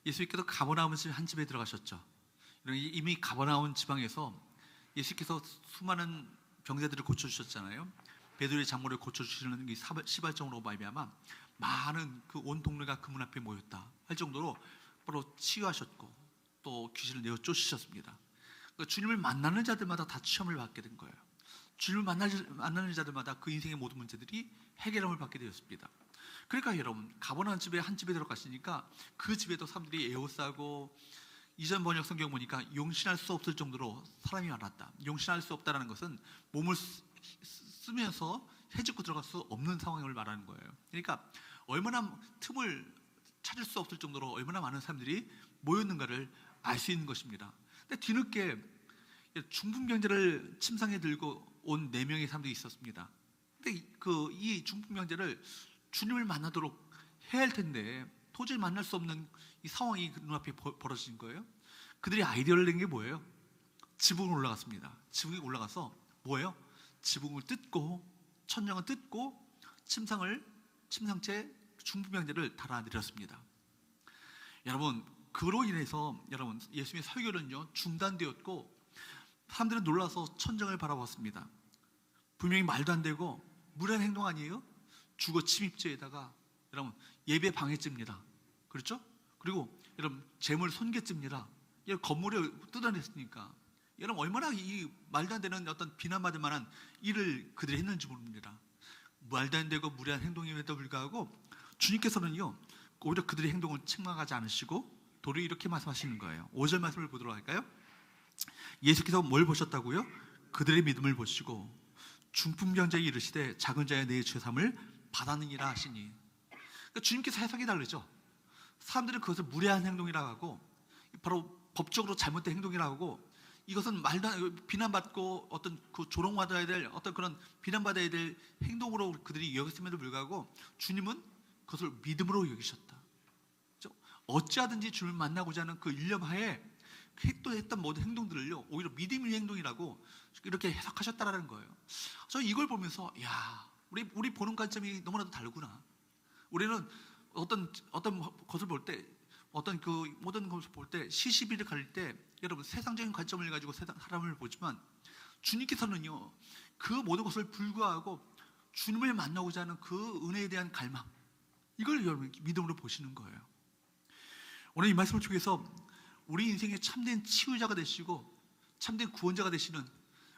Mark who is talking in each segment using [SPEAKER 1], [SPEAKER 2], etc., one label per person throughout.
[SPEAKER 1] 예수님께서 가버나움 한 집에 들어가셨죠. 이미 가버나움 지방에서 예수께서 수많은 병자들을 고쳐주셨잖아요. 베드로의 장모를 고쳐주시는 이 시발점으로 말미암아 많은 그 온 동네가 그 문 앞에 모였다 할 정도로 바로 치유하셨고 또 귀신을 내어 쫓으셨습니다. 그러니까 주님을 만나는 자들마다 다 시험을 받게 된 거예요. 주님을 만나는 자들마다 그 인생의 모든 문제들이 해결함을 받게 되었습니다. 그러니까 여러분, 가버나움 집에 한 집에 들어갔으니까 그 집에도 사람들이 에워싸고, 이전 번역 성경 보니까 용신할 수 없을 정도로 사람이 많았다. 용신할 수 없다는 것은 몸을 쓰면서 헤집고 들어갈 수 없는 상황을 말하는 거예요. 그러니까 얼마나 틈을 찾을 수 없을 정도로 얼마나 많은 사람들이 모였는가를 알 수 있는 것입니다. 근데 뒤늦게 중풍병자를 침상에 들고 온 4명의 사람들이 있었습니다. 근데 이 중풍병자를 주님을 만나도록 해야 할 텐데 도저히 만날 수 없는 이 상황이 눈앞에 벌어진 거예요. 그들이 아이디어를 낸 게 뭐예요? 지붕을 올라갔습니다. 지붕에 올라가서 뭐예요? 지붕을 뜯고 천장을 뜯고 침상째 중풍병자를 달아내렸습니다. 여러분, 그로 인해서 여러분 예수님의 설교는요 중단되었고, 사람들은 놀라서 천장을 바라봤습니다. 분명히 말도 안 되고 무례한 행동 아니에요? 주거 침입죄에다가 여러분 예배 방해죄입니다. 그렇죠? 그리고 여러분 재물 손괴죄입니다. 건물을 뜯어냈으니까 여러분 얼마나 이 말도 안 되는 어떤 비난받을 만한 일을 그들이 했는지 모릅니다. 말도 안 되고 무례한 행동임에도 불구하고 주님께서는요 오히려 그들의 행동을 책망하지 않으시고 도리어 이렇게 말씀하시는 거예요. 5절 말씀을 보도록 할까요? 예수께서 뭘 보셨다고요? 그들의 믿음을 보시고 중풍병자에게 이르시되 작은 자의 내 죄사함을 받았느니라 하시니. 그러니까 주님께서 해석이 다르죠. 사람들은 그것을 무례한 행동이라고 하고 바로 법적으로 잘못된 행동이라고 하고, 이것은 비난받고 어떤 그 조롱받아야 될 어떤 그런 비난받아야 될 행동으로 그들이 여겼음에도 불구하고 주님은 그것을 믿음으로 여기셨다. 어찌하든지 주님을 만나고자 하는 그 일념하에 했던 모든 행동들을요 오히려 믿음의 행동이라고 이렇게 해석하셨다라는 거예요. 저는 이걸 보면서 우리 보는 관점이 너무나도 다르구나. 우리는 어떤 것을 볼 때, 어떤 그 모든 것을 볼 때, 시시비를 가릴 때 여러분 세상적인 관점을 가지고 사람을 보지만 주님께서는요 그 모든 것을 불구하고 주님을 만나고자 하는 그 은혜에 대한 갈망, 이걸 여러분 믿음으로 보시는 거예요. 오늘 이 말씀을 통해서 우리 인생의 참된 치유자가 되시고 참된 구원자가 되시는,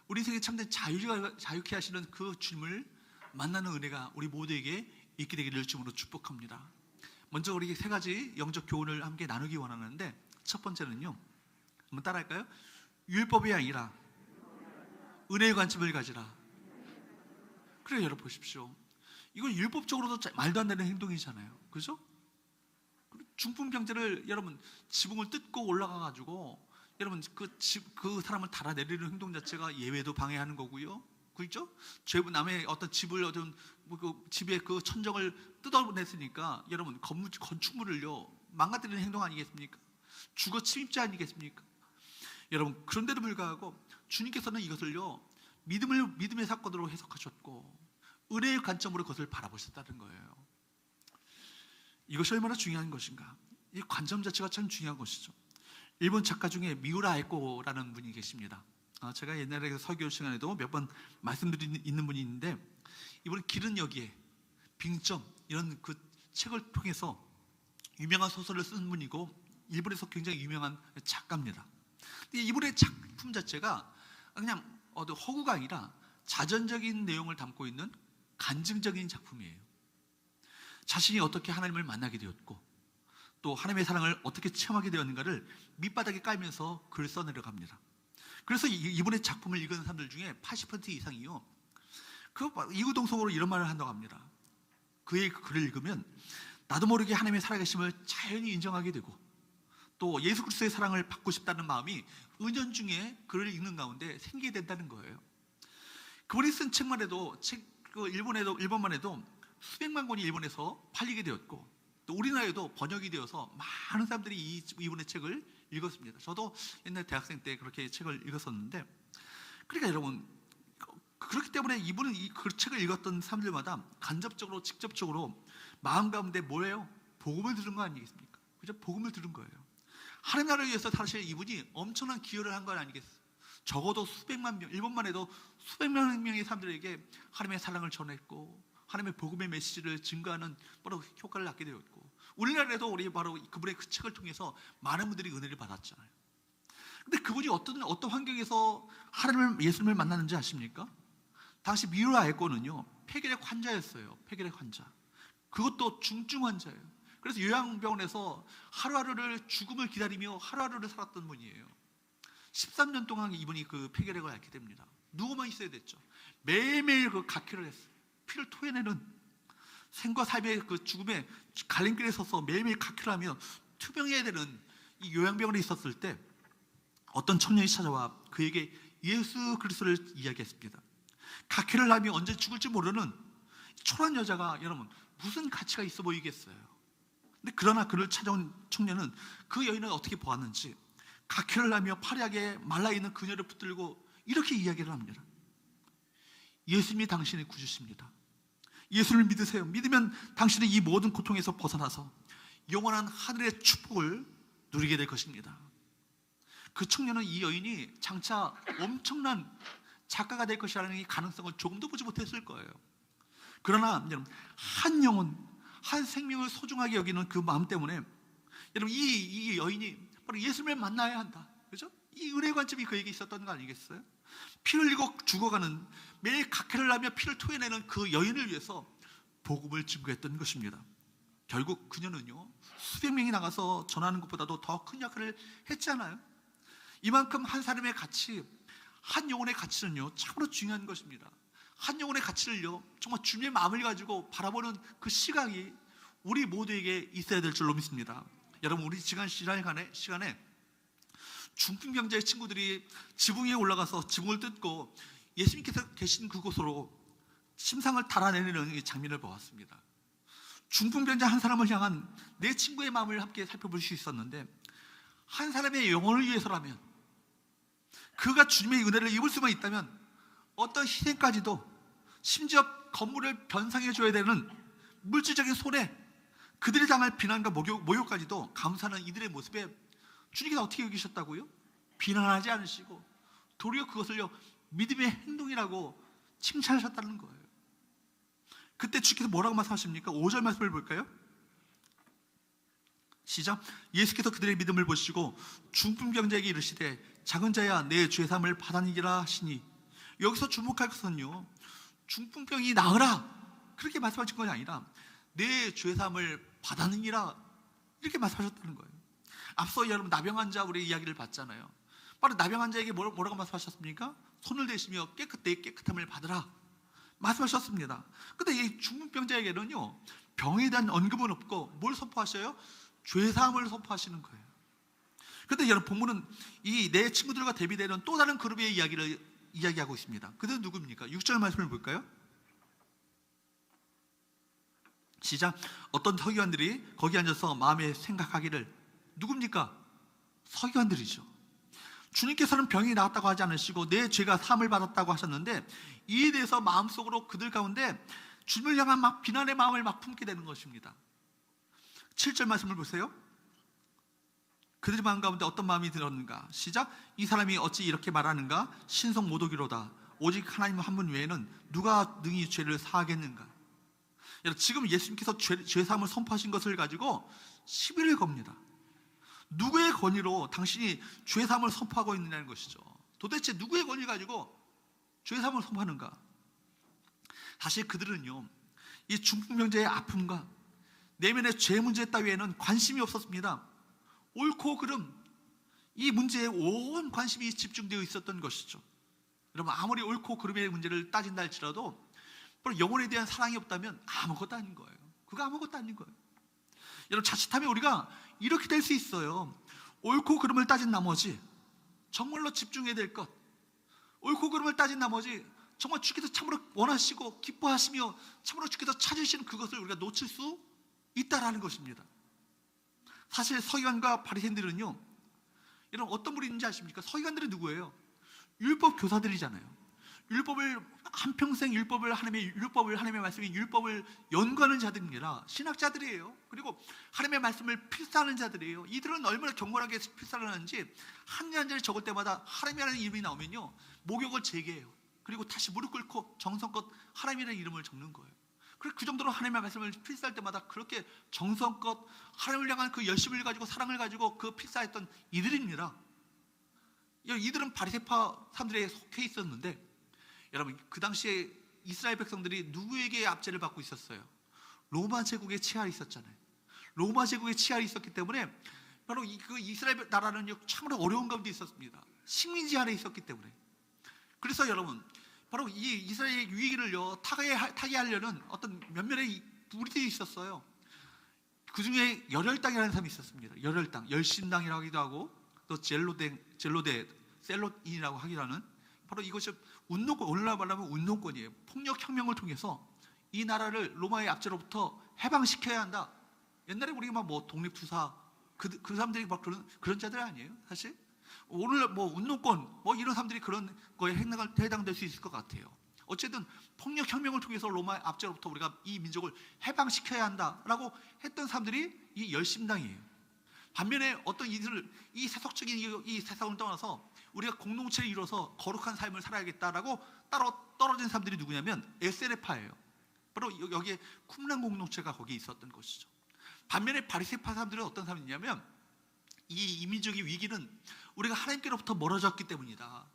[SPEAKER 1] 우리 인생의 참된 자유케 하시는 그 주님을 만나는 은혜가 우리 모두에게 있게 되기를 주님으로 축복합니다. 먼저 우리 3가지 영적 교훈을 함께 나누기 원하는데, 첫 번째는요, 한번 따라할까요? 율법이 아니라 은혜의 관점을 가지라. 그래요, 여러분 보십시오. 이건 율법적으로도 말도 안 되는 행동이잖아요. 그죠? 중풍병자를 여러분 지붕을 뜯고 올라가가지고 여러분 그 사람을 달아내리는 행동 자체가 예외도 방해하는 거고요. 그렇죠? 남의 어떤 집을 그 집의 그 천정을 뜯어냈으니까 여러분 건축물을요 망가뜨리는 행동 아니겠습니까? 주거 침입죄 아니겠습니까? 여러분 그런데도 불구하고 주님께서는 이것을요 믿음의 사건으로 해석하셨고 은혜의 관점으로 그것을 바라보셨다는 거예요. 이것이 얼마나 중요한 것인가. 이 관점 자체가 참 중요한 것이죠. 일본 작가 중에 미우라 에코라는 분이 계십니다. 제가 옛날에 설교 시간에도 몇 번 말씀드린 있는 분이 있는데, 이분은 길은 여기에 빙점 이런 그 책을 통해서 유명한 소설을 쓴 분이고 일본에서 굉장히 유명한 작가입니다. 근데 이분의 작품 자체가 그냥 허구가 아니라 자전적인 내용을 담고 있는 간증적인 작품이에요. 자신이 어떻게 하나님을 만나게 되었고 또 하나님의 사랑을 어떻게 체험하게 되었는가를 밑바닥에 깔면서 글을 써내려갑니다. 그래서 이분의 작품을 읽은 사람들 중에 80% 이상이요 이구동성으로 이런 말을 한다고 합니다. 그의 글을 읽으면 나도 모르게 하나님의 살아계심을 자연히 인정하게 되고 또 예수 그리스도의 사랑을 받고 싶다는 마음이 은연중에 글을 읽는 가운데 생기게 된다는 거예요. 그분이 쓴 책만 해도 일본만 해도 수백만 권이 일본에서 팔리게 되었고 또 우리나라에도 번역이 되어서 많은 사람들이 이분의 책을 읽었습니다. 저도 옛날 대학생 때 그렇게 책을 읽었었는데, 그러니까 여러분 그렇기 때문에 이분은 그 책을 읽었던 사람들마다 간접적으로 직접적으로 마음 가운데 뭐예요? 복음을 들은 거 아니겠습니까? 그죠? 복음을 들은 거예요. 하나님 나라를 위해서 사실 이분이 엄청난 기여를 한 건 아니겠어요? 적어도 수백만 명, 일본만 해도 수백만 명의 사람들에게 하나님의 사랑을 전했고 하나님의 복음의 메시지를 증거하는 바로 효과를 낳게 되었고, 우리나라에도 우리 바로 그분의 그 책을 통해서 많은 분들이 은혜를 받았잖아요. 근데 그분이 어떤 환경에서 하나님을, 예수님을 만났는지 아십니까? 당시 미우라에코는요 폐결핵 환자였어요. 폐결핵 환자. 그것도 중증 환자예요. 그래서 요양병원에서 하루하루를 죽음을 기다리며 하루하루를 살았던 분이에요. 13년 동안 이분이 그 폐결핵을 앓게 됩니다. 누워만 있어야 됐죠. 매일매일 그 각혈을 했어요. 피를 토해내는, 생과 사비의 그 죽음의 갈림길에 서서 매일매일 각혈하며 투병해야 되는 이 요양병원에 있었을 때 어떤 청년이 찾아와 그에게 예수 그리스도를 이야기했습니다. 각혈을 하며 언제 죽을지 모르는 초라한 여자가 여러분 무슨 가치가 있어 보이겠어요? 근데 그러나 그를 찾아온 청년은 그 여인을 어떻게 보았는지 각혈을 하며 파리하게 말라있는 그녀를 붙들고 이렇게 이야기를 합니다. 예수님이 당신의 구주십니다. 예수를 믿으세요. 믿으면 당신은 이 모든 고통에서 벗어나서 영원한 하늘의 축복을 누리게 될 것입니다. 그 청년은 이 여인이 장차 엄청난 작가가 될 것이라는 이 가능성을 조금도 보지 못했을 거예요. 그러나 여러분, 한 영혼, 한 생명을 소중하게 여기는 그 마음 때문에 여러분 이 여인이 바로 예수님을 만나야 한다. 그죠? 이 은혜 관점이 그에게 있었던 거 아니겠어요? 피 흘리고 죽어가는, 매일 각혈을 하며 피를 토해내는 그 여인을 위해서 복음을 증거했던 것입니다. 결국 그녀는요 수백 명이 나가서 전하는 것보다도 더 큰 역할을 했잖아요. 이만큼 한 사람의 가치, 한 영혼의 가치는요 참으로 중요한 것입니다. 한 영혼의 가치를요 정말 주님의 마음을 가지고 바라보는 그 시각이 우리 모두에게 있어야 될 줄로 믿습니다. 여러분, 우리 시간에 중풍병자의 친구들이 지붕 위에 올라가서 지붕을 뜯고 예수님께서 계신 그곳으로 침상을 달아내는 이 장면을 보았습니다. 중풍병자 한 사람을 향한 내 친구의 마음을 함께 살펴볼 수 있었는데, 한 사람의 영혼을 위해서라면, 그가 주님의 은혜를 입을 수만 있다면 어떤 희생까지도, 심지어 건물을 변상해 줘야 되는 물질적인 손해, 그들이 당할 비난과 모욕까지도 감사하는 이들의 모습에 주님께서 어떻게 여기셨다고요? 비난하지 않으시고 도리어 그것을요 믿음의 행동이라고 칭찬하셨다는 거예요. 그때 주께서 뭐라고 말씀하십니까? 5절 말씀을 볼까요? 시작. 예수께서 그들의 믿음을 보시고 중풍병자에게 이르시되 작은 자야 내 죄사함을 받아니라 하시니, 여기서 주목할 것은요 중풍병이 나으라 그렇게 말씀하신 것이 아니라 내 죄사함을 받아느니라 이렇게 말씀하셨다는 거예요. 앞서 여러분 나병 환자 우리 이야기를 봤잖아요. 바로 나병 환자에게 뭐라고 말씀하셨습니까? 손을 대시며 내 깨끗함을 받으라 말씀하셨습니다. 근데 이 중풍병자에게는요 병에 대한 언급은 없고 뭘 선포하셔요? 죄사함을 선포하시는 거예요. 그런데 여러분 본문은 이 내 친구들과 대비되는 또 다른 그룹의 이야기를 이야기하고 있습니다. 그들은 누굽니까? 6절 말씀을 볼까요? 시작. 어떤 서기관들이 거기 앉아서 마음에 생각하기를, 누굽니까? 서기관들이죠. 주님께서는 병이 나았다고 하지 않으시고 내 죄가 사함을 받았다고 하셨는데, 이에 대해서 마음속으로 그들 가운데 주님을 향한 막 비난의 마음을 막 품게 되는 것입니다. 7절 말씀을 보세요. 그들의 마음 가운데 어떤 마음이 들었는가? 시작. 이 사람이 어찌 이렇게 말하는가? 신성 모독이로다. 오직 하나님 한 분 외에는 누가 능히 죄를 사하겠는가? 여러분, 지금 예수님께서 죄사함을 선포하신 것을 가지고 시비를 겁니다. 누구의 권위로 당신이 죄사함을 선포하고 있느냐는 것이죠. 도대체 누구의 권위를 가지고 죄사함을 선포하는가? 사실 그들은요 이 중풍병자의 아픔과 내면의 죄 문제 따위에는 관심이 없었습니다. 옳고 그름, 이 문제에 온 관심이 집중되어 있었던 것이죠. 여러분, 아무리 옳고 그름의 문제를 따진다 할지라도 영혼에 대한 사랑이 없다면 아무것도 아닌 거예요. 그거 아무것도 아닌 거예요. 여러분, 자칫하면 우리가 이렇게 될 수 있어요. 옳고 그름을 따진 나머지 정말로 집중해야 될 것, 옳고 그름을 따진 나머지 정말 주께서 참으로 원하시고 기뻐하시며 참으로 주께서 찾으시는 그것을 우리가 놓칠 수 있다라는 것입니다. 사실 서기관과 바리새인들은요, 여러분 어떤 분인지 아십니까? 서기관들이 누구예요? 율법 교사들이잖아요. 율법을 한평생 하나님의 말씀이 율법을 연구하는 자들입니다. 신학자들이에요. 그리고 하나님의 말씀을 필사하는 자들이에요. 이들은 얼마나 경건하게 필사를 하는지 한 잔을 적을 때마다 하나님이라는 이름이 나오면요, 목욕을 재개해요. 그리고 다시 무릎 꿇고 정성껏 하나님이라는 이름을 적는 거예요. 그 정도로 하나님의 말씀을 필사할 때마다 그렇게 정성껏 하나님을 향한 그 열심을 가지고 사랑을 가지고 그 필사했던 이들입니다. 이들은 바리새파 사람들에 속해 있었는데, 여러분, 그 당시에 이스라엘 백성들이 누구에게 압제를 받고 있었어요? 로마 제국의 치하에 있었잖아요. 로마 제국의 치하에 있었기 때문에 바로 그 이스라엘 나라는 참으로 어려운 가운데 있었습니다. 식민지 아래 있었기 때문에. 그래서 여러분, 바로 이 이스라엘의 위기를요 타개하려는 어떤 몇몇의 무리들이 있었어요. 그 중에 열혈당이라는 사람이 있었습니다. 열혈당, 열심당이라고 하기도 하고, 또 셀롯인이라고 하기도 하는, 바로 이것이 운동권, 오늘날 말하면 운동권이에요. 폭력혁명을 통해서 이 나라를 로마의 압제로부터 해방시켜야 한다. 옛날에 우리가 막 뭐 독립투사, 그 사람들이 막 그런 자들 아니에요, 사실? 오늘 뭐 운동권, 뭐 이런 사람들이 그런 거에 해당될 수 있을 것 같아요. 어쨌든 폭력혁명을 통해서 로마의 압제로부터 우리가 이 민족을 해방시켜야 한다라고 했던 사람들이 이 열심당이에요. 반면에 어떤 이들을 이 세속적인 이 세상을 떠나서 우리가 공동체를 이뤄서 거룩한 삶을 살아야겠다라고 따로 떨어진 사람들이 누구냐면 에세레파예요. 바로 여기에 쿰란 공동체가 거기에 있었던 것이죠. 반면에 바리새파 사람들은 어떤 사람이냐면 이 이민족의 위기는 우리가 하나님께로부터 멀어졌기 때문이다.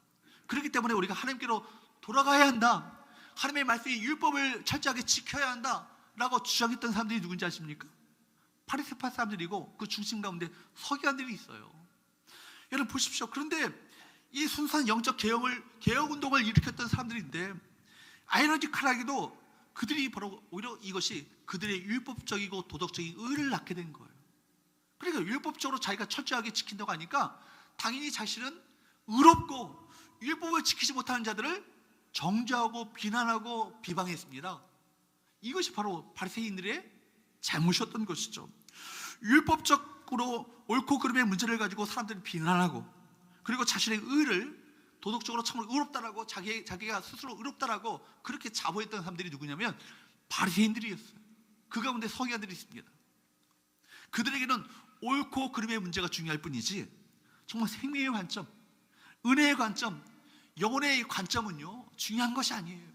[SPEAKER 1] 그렇기 때문에 우리가 하나님께로 돌아가야 한다. 하나님의 말씀이 율법을 철저하게 지켜야 한다라고 주장했던 사람들이 누군지 아십니까? 바리새파 사람들이고, 그 중심 가운데 서기관들이 있어요. 여러분 보십시오. 그런데 이 순수한 영적 개혁 운동을 일으켰던 사람들인데, 아이러니컬하게도 그들이 바로 오히려 이것이 그들의 율법적이고 도덕적인 의를 낳게 된 거예요. 그러니까 율법적으로 자기가 철저하게 지킨다고 하니까 당연히 자신은 의롭고 율법을 지키지 못하는 자들을 정죄하고 비난하고 비방했습니다. 이것이 바로 바리새인들의 잘못이었던 것이죠. 율법적으로 옳고 그름의 문제를 가지고 사람들이 비난하고, 그리고 자신의 의를 도덕적으로 참 의롭다라고 자기가 스스로 의롭다라고 그렇게 자부했던 사람들이 누구냐면 바리새인들이었어요. 그 가운데 서기관들이 있습니다. 그들에게는 옳고 그름의 문제가 중요할 뿐이지 정말 생명의 관점, 은혜의 관점, 영혼의 관점은요 중요한 것이 아니에요.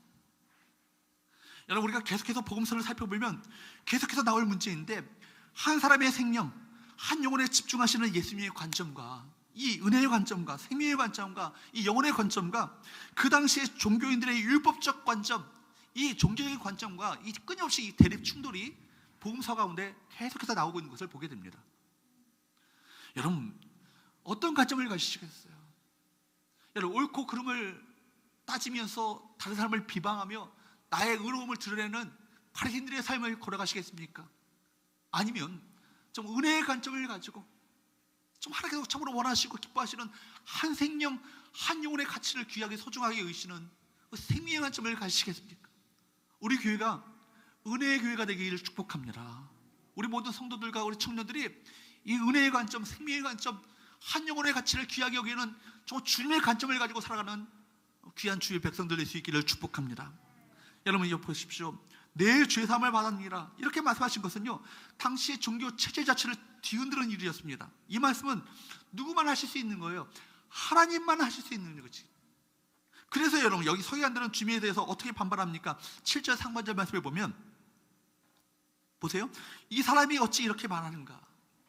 [SPEAKER 1] 여러분, 우리가 계속해서 복음서를 살펴보면 계속해서 나올 문제인데, 한 사람의 생명, 한 영혼에 집중하시는 예수님의 관점과 이 은혜의 관점과 생명의 관점과 이 영혼의 관점과 그 당시에 종교인들의 율법적 관점, 이 종교적인 관점과 이 끊임없이 이 대립 충돌이 복음서 가운데 계속해서 나오고 있는 것을 보게 됩니다. 여러분, 어떤 관점을 가지시겠어요? 여러분, 옳고 그름을 따지면서 다른 사람을 비방하며 나의 의로움을 드러내는 바리새인들의 삶을 걸어가시겠습니까? 아니면 좀 은혜의 관점을 가지고 좀 하나님께서 참으로 원하시고 기뻐하시는 한 생명, 한 영혼의 가치를 귀하게 소중하게 여기시는 그 생명의 관점을 가지시겠습니까? 우리 교회가 은혜의 교회가 되기를 축복합니다. 우리 모든 성도들과 우리 청년들이 이 은혜의 관점, 생명의 관점, 한 영혼의 가치를 귀하게 여기는 저 주님의 관점을 가지고 살아가는 귀한 주의 백성들 될 수 있기를 축복합니다. 여러분, 이거 보십시오. 내 죄사함을 받았느니라, 이렇게 말씀하신 것은요 당시의 종교 체제 자체를 뒤흔드는 일이었습니다. 이 말씀은 누구만 하실 수 있는 거예요. 하나님만 하실 수 있는 거지. 그래서 여러분, 여기 서기관들은 주님에 대해서 어떻게 반발합니까? 7절 상반절 말씀을 보면 보세요. 이 사람이 어찌 이렇게 말하는가?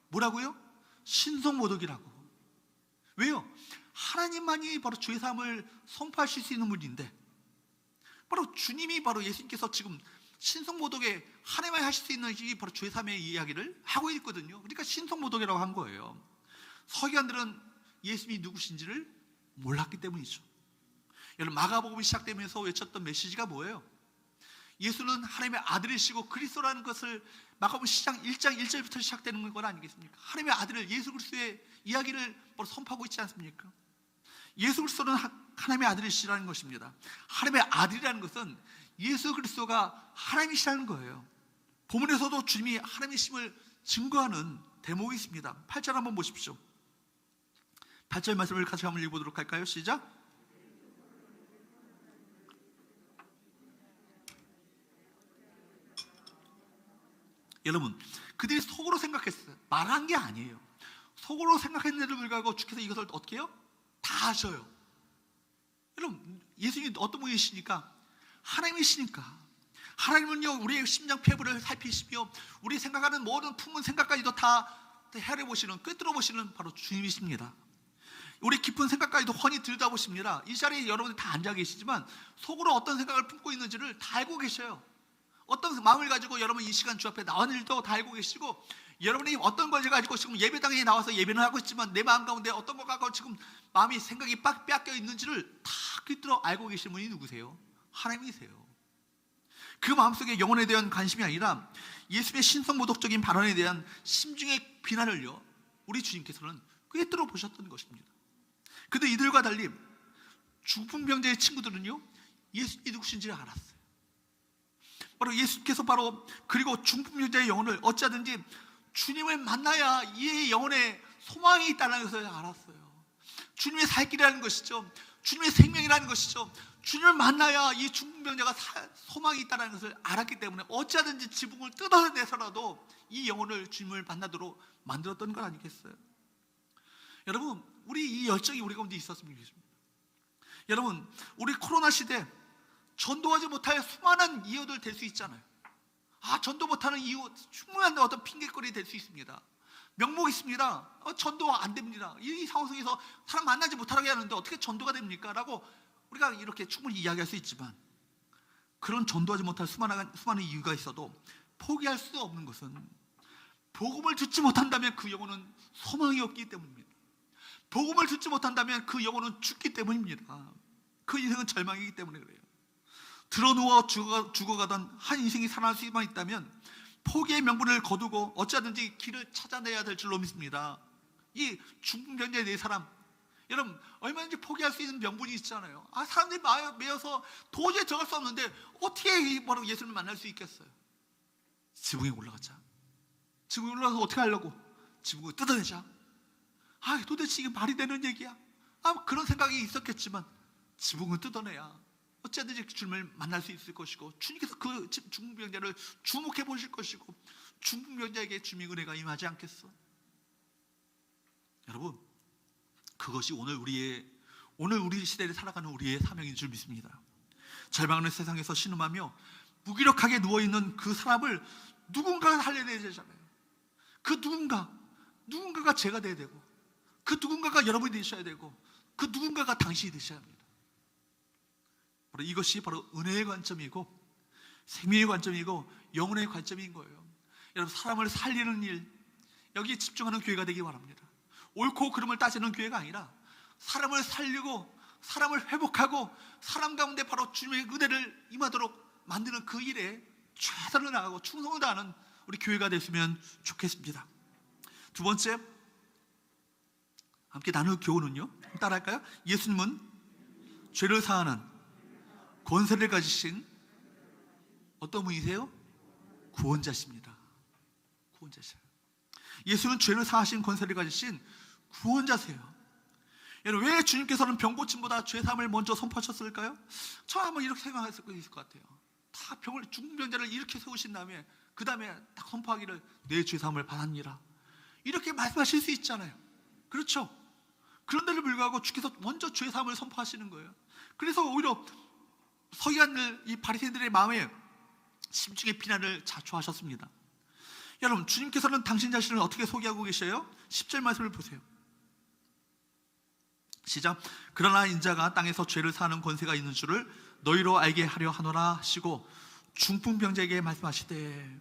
[SPEAKER 1] 뭐라고요? 신성모독이라고. 왜요? 하나님만이 바로 죄사함을 선포하실 수 있는 분인데, 바로 주님이, 바로 예수님께서 지금 신성모독에 하나님만이 하실 수 있는 이 바로 죄사함의 이야기를 하고 있거든요. 그러니까 신성모독이라고 한 거예요. 서기관들은 예수님이 누구신지를 몰랐기 때문이죠. 여러분, 마가복음이 시작되면서 외쳤던 메시지가 뭐예요? 예수는 하나님의 아들이시고 그리스도라는 것을 마가복음 1장 1절부터 시작되는 건 아니겠습니까? 하나님의 아들을, 예수 그리스도의 이야기를 바로 선포하고 있지 않습니까? 예수 그리스도는 하나님의 아들이시라는 것입니다. 하나님의 아들이라는 것은 예수 그리스도가 하나님이시라는 거예요. 본문에서도 주님이 하나님이심을 증거하는 대목이 있습니다. 8절 한번 보십시오. 8절 말씀을 같이 한번 읽어보도록 할까요? 시작. 여러분, 그들이 속으로 생각했어요. 말한 게 아니에요. 속으로 생각했는데도 불구하고 주께서 이것을 어떻게 해요? 다 하셔요. 여러분, 예수님이 어떤 분이시니까? 하나님이시니까. 하나님은요, 우리의 심장 폐부를 살피시며 우리 생각하는 모든 품은 생각까지도 다 헤아려보시는, 꿰뚫어보시는 바로 주님이십니다. 우리 깊은 생각까지도 훤히 들여다보십니다. 이 자리에 여러분이 다 앉아 계시지만 속으로 어떤 생각을 품고 있는지를 다 알고 계셔요. 어떤 마음을 가지고 여러분 이 시간 주 앞에 나온 일도 다 알고 계시고, 여러분이 어떤 걸 가지고 지금 예배당에 나와서 예배는 하고 있지만 내 마음 가운데 어떤 걸 갖고 지금 마음이 생각이 빼앗겨 있는지를 다 꿰뚫어 알고 계신 분이 누구세요? 하나님이세요. 그 마음속에 영혼에 대한 관심이 아니라 예수님의 신성모독적인 발언에 대한 심중의 비난을요, 우리 주님께서는 꿰뚫어 보셨던 것입니다. 근데 이들과 달리 중풍병자의 친구들은요, 예수님이 누구신지를 알았어요. 바로 예수께서 바로, 그리고 중풍병자의 영혼을 어찌하든지 주님을 만나야 이 영혼에 소망이 있다는 것을 알았어요. 주님의 살 길이라는 것이죠. 주님의 생명이라는 것이죠. 주님을 만나야 이 중풍병자가 소망이 있다는 것을 알았기 때문에 어찌하든지 지붕을 뜯어내서라도 이 영혼을 주님을 만나도록 만들었던 건 아니겠어요? 여러분, 우리 이 열정이 우리 가운데 있었으면 좋겠습니다. 여러분, 우리 코로나 시대 전도하지 못할 수많은 이유들 될 수 있잖아요. 전도 못하는 이유 충분한 어떤 핑계거리 될 수 있습니다. 명목 있습니다. 전도 안 됩니다. 이 상황 속에서 사람 만나지 못하게 하는데 어떻게 전도가 됩니까? 라고 우리가 이렇게 충분히 이야기할 수 있지만, 그런 전도하지 못할 수많은 이유가 있어도 포기할 수 없는 것은 복음을 듣지 못한다면 그 영혼은 소망이 없기 때문입니다. 복음을 듣지 못한다면 그 영혼은 죽기 때문입니다. 그 인생은 절망이기 때문에 그래요. 드러누워 죽어가던 한 인생이 살아날 수만 있다면 포기의 명분을 거두고 어찌하든지 길을 찾아내야 될 줄로 믿습니다. 이 중풍병자의 네 사람, 여러분 얼마든지 포기할 수 있는 명분이 있잖아요. 사람들이 매여서 도저히 들어갈 수 없는데 어떻게 바로 예수님을 만날 수 있겠어요? 지붕에 올라가자. 지붕에 올라가서 어떻게 하려고? 지붕을 뜯어내자. 도대체 이게 말이 되는 얘기야? 그런 생각이 있었겠지만 지붕을 뜯어내야 어찌하든지 주님을 만날 수 있을 것이고, 주님께서 그 중풍병자를 주목해 보실 것이고, 중풍병자에게 주님의 은혜가 임하지 않겠어? 여러분, 그것이 오늘 우리 시대를 살아가는 우리의 사명인 줄 믿습니다. 절망하는 세상에서 신음하며 무기력하게 누워있는 그 사람을 누군가가 살려내야 되잖아요. 그 누군가가 제가 돼야 되고, 그 누군가가 여러분이 되셔야 되고, 그 누군가가 당신이 되셔야 합니다. 바로 이것이 바로 은혜의 관점이고 생명의 관점이고 영혼의 관점인 거예요. 여러분, 사람을 살리는 일, 여기에 집중하는 교회가 되기 바랍니다. 옳고 그름을 따지는 교회가 아니라 사람을 살리고 사람을 회복하고 사람 가운데 바로 주님의 은혜를 임하도록 만드는 그 일에 최선을 다하고 충성을 다하는 우리 교회가 됐으면 좋겠습니다. 두 번째, 함께 나눌 교훈은요, 따라할까요? 예수님은 죄를 사하는 권세를 가지신 어떤 분이세요? 구원자십니다. 구원자시에요. 예수는 죄를 사하신 권세를 가지신 구원자세요. 여러분, 왜 주님께서는 병고침보다 죄사함을 먼저 선포하셨을까요? 저 한번 이렇게 생각할 수 있을 것 같아요. 다 중병자를 이렇게 세우신 다음에 그 다음에 딱 선포하기를 내 죄사함을 받았니라, 이렇게 말씀하실 수 있잖아요. 그렇죠? 그런데도 불구하고 주께서 먼저 죄사함을 선포하시는 거예요. 그래서 오히려 서기관들, 이 바리새인들의 마음에 심중의 비난을 자초하셨습니다. 여러분, 주님께서는 당신 자신을 어떻게 소개하고 계셔요? 10절 말씀을 보세요. 시작. 그러나 인자가 땅에서 죄를 사하는 권세가 있는 줄을 너희로 알게 하려 하노라 하시고 중풍병자에게 말씀하시되,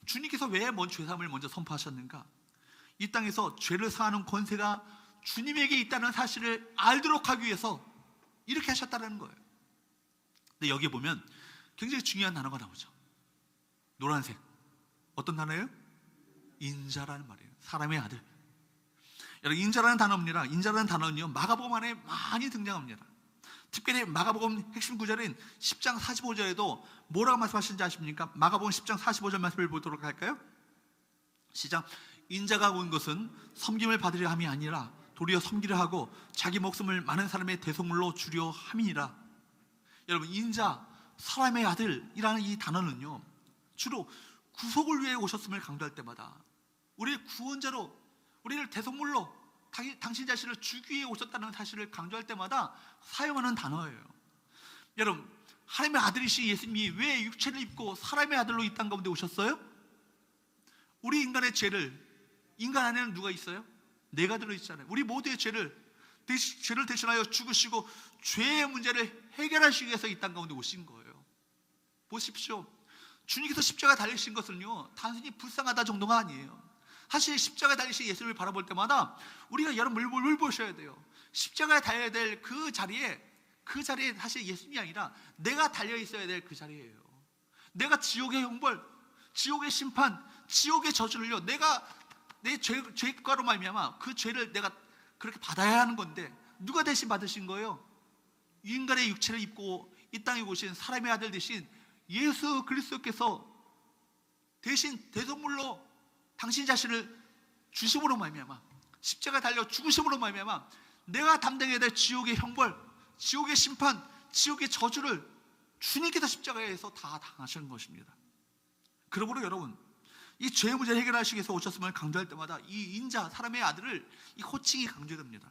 [SPEAKER 1] 주님께서 왜 죄사함을 먼저 선포하셨는가? 이 땅에서 죄를 사하는 권세가 주님에게 있다는 사실을 알도록 하기 위해서 이렇게 하셨다는 거예요. 근데 여기 보면 굉장히 중요한 단어가 나오죠. 노란색, 어떤 단어예요? 인자라는 말이에요. 사람의 아들. 여러분, 인자라는 단어입니다. 인자라는 단어는요, 마가복음 안에 많이 등장합니다. 특별히 마가복음 핵심 구절인 10장 45절에도 뭐라고 말씀하시는지 아십니까? 마가복음 10장 45절 말씀을 보도록 할까요? 시작. 인자가 온 것은 섬김을 받으려 함이 아니라 도리어 섬기려 하고 자기 목숨을 많은 사람의 대속물로 주려 함이니라. 여러분, 인자, 사람의 아들이라는 이 단어는요, 주로 구속을 위해 오셨음을 강조할 때마다, 우리의 구원자로, 우리를 대속물로 당신 자신을 주기 위해 오셨다는 사실을 강조할 때마다 사용하는 단어예요. 여러분, 하나님의 아들이신 예수님이 왜 육체를 입고 사람의 아들로 이 땅 가운데 오셨어요? 우리 인간의 죄를, 인간 안에는 누가 있어요? 내가 들어있잖아요. 우리 모두의 죄를 대신하여 죽으시고 죄의 문제를 해결하시기 위해서 이 땅 가운데 오신 거예요. 보십시오. 주님께서 십자가에 달리신 것은요, 단순히 불쌍하다 정도가 아니에요. 사실 십자가에 달리신 예수님을 바라볼 때마다 우리가 여러분 뭘 보셔야 돼요. 십자가에 달려야 될 그 자리에 사실 예수님이 아니라 내가 달려 있어야 될 그 자리예요. 내가 지옥의 형벌, 지옥의 심판, 지옥의 저주를요, 내가 내 죄과로 말미암아 그 죄를 내가 그렇게 받아야 하는 건데, 누가 대신 받으신 거예요? 인간의 육체를 입고 이 땅에 오신 사람의 아들 대신 예수 그리스도께서 대신 대속물로 당신 자신을 주심으로 말미암아, 십자가에 달려 죽으심으로 말미암아 내가 담당해야 될 지옥의 형벌, 지옥의 심판, 지옥의 저주를 주님께서 십자가에서 다 당하시는 것입니다. 그러므로 여러분, 이 죄의 문제를 해결하시기 위해서 오셨음을 강조할 때마다 이 인자, 사람의 아들을 이 호칭이 강조됩니다.